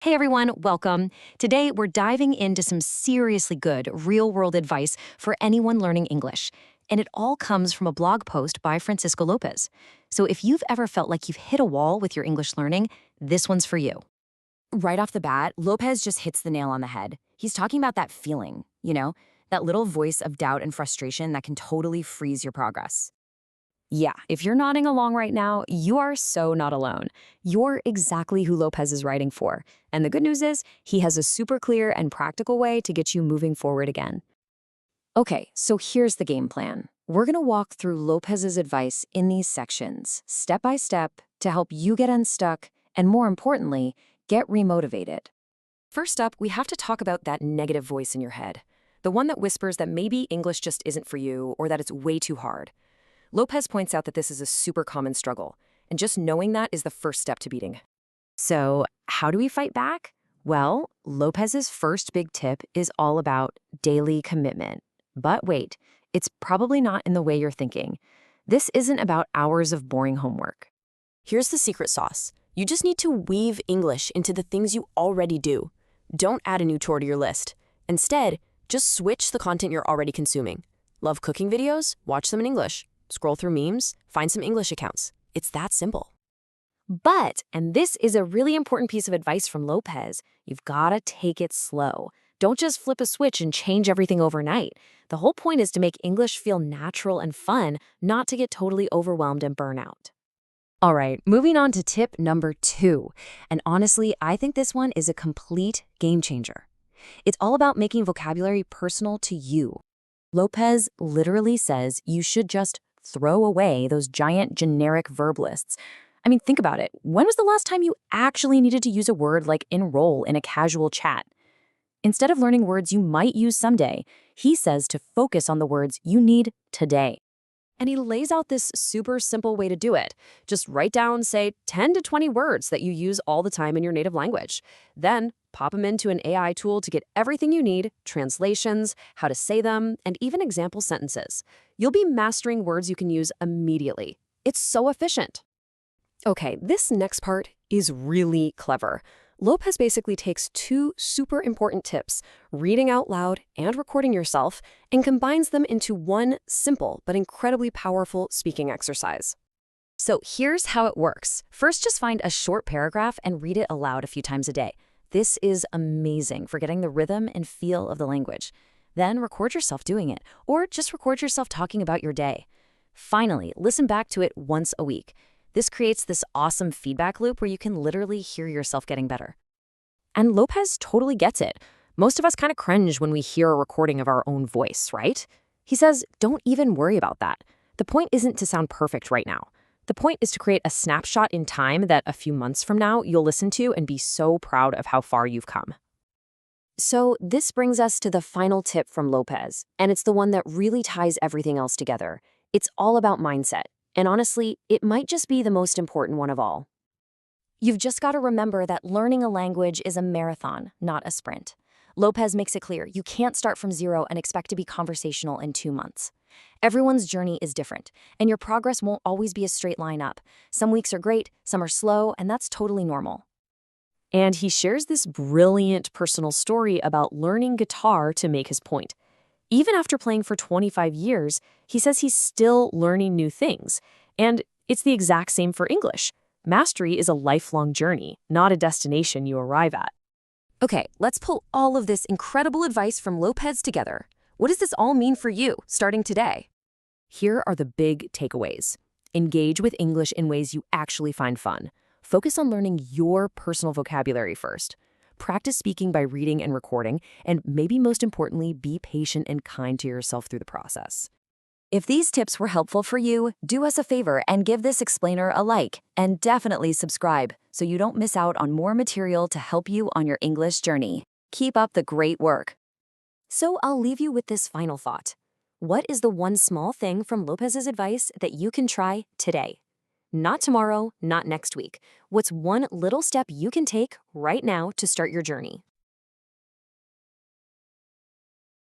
Hey everyone, welcome. Today we're diving into some seriously good real world advice for anyone learning English. And it all comes from a blog post by Francisco Lopez. So if you've ever felt like you've hit a wall with your English learning, this one's for you. Right off the bat, Lopez just hits the nail on the head. He's talking about that feeling, that little voice of doubt and frustration that can totally freeze your progress. Yeah, if you're nodding along right now, you are so not alone. You're exactly who Lopez is writing for. And the good news is, he has a super clear and practical way to get you moving forward again. Okay, so here's the game plan. We're going to walk through Lopez's advice in these sections, step by step, to help you get unstuck and, more importantly, get remotivated. First up, we have to talk about that negative voice in your head, the one that whispers that maybe English just isn't for you or that it's way too hard. Lopez points out that this is a super common struggle, and just knowing that is the first step to beating. So, how do we fight back? Well, Lopez's first big tip is all about daily commitment. But wait, it's probably not in the way you're thinking. This isn't about hours of boring homework. Here's the secret sauce. You just need to weave English into the things you already do. Don't add a new chore to your list. Instead, just switch the content you're already consuming. Love cooking videos? Watch them in English. Scroll through memes? Find some English accounts. It's that simple. But, and this is a really important piece of advice from Lopez, you've got to take it slow. Don't just flip a switch and change everything overnight. The whole point is to make English feel natural and fun, not to get totally overwhelmed and burn out. All right, moving on to tip number 2. And honestly, I think this one is a complete game changer. It's all about making vocabulary personal to you. Lopez literally says you should just throw away those giant generic verb lists. I mean, think about it. When was the last time you actually needed to use a word like enroll in a casual chat? Instead of learning words you might use someday, he says to focus on the words you need today. And he lays out this super simple way to do it. Just write down, say, 10 to 20 words that you use all the time in your native language. Then pop them into an AI tool to get everything you need, translations, how to say them, and even example sentences. You'll be mastering words you can use immediately. It's so efficient. Okay, this next part is really clever. Lopez basically takes 2 super important tips, reading out loud and recording yourself, and combines them into one simple but incredibly powerful speaking exercise. So here's how it works. First, just find a short paragraph and read it aloud a few times a day. This is amazing for getting the rhythm and feel of the language. Then record yourself doing it, or just record yourself talking about your day. Finally, listen back to it once a week. This creates this awesome feedback loop where you can literally hear yourself getting better. And Lopez totally gets it. Most of us kind of cringe when we hear a recording of our own voice, right? He says, don't even worry about that. The point isn't to sound perfect right now. The point is to create a snapshot in time that a few months from now you'll listen to and be so proud of how far you've come. So this brings us to the final tip from Lopez, and it's the one that really ties everything else together. It's all about mindset. And honestly, it might just be the most important one of all. You've just got to remember that learning a language is a marathon, not a sprint. Lopez makes it clear you can't start from zero and expect to be conversational in 2 months. Everyone's journey is different, and your progress won't always be a straight line up. Some weeks are great, some are slow, and that's totally normal. And he shares this brilliant personal story about learning guitar to make his point. Even after playing for 25 years, he says he's still learning new things. And it's the exact same for English. Mastery is a lifelong journey, not a destination you arrive at. Okay, let's pull all of this incredible advice from Lopez together. What does this all mean for you, starting today? Here are the big takeaways. Engage with English in ways you actually find fun. Focus on learning your personal vocabulary first. Practice speaking by reading and recording, and maybe most importantly, be patient and kind to yourself through the process. If these tips were helpful for you, do us a favor and give this explainer a like, and definitely subscribe so you don't miss out on more material to help you on your English journey. Keep up the great work. So I'll leave you with this final thought. What is the one small thing from Lopez's advice that you can try today? Not tomorrow, not next week. What's one little step you can take right now to start your journey?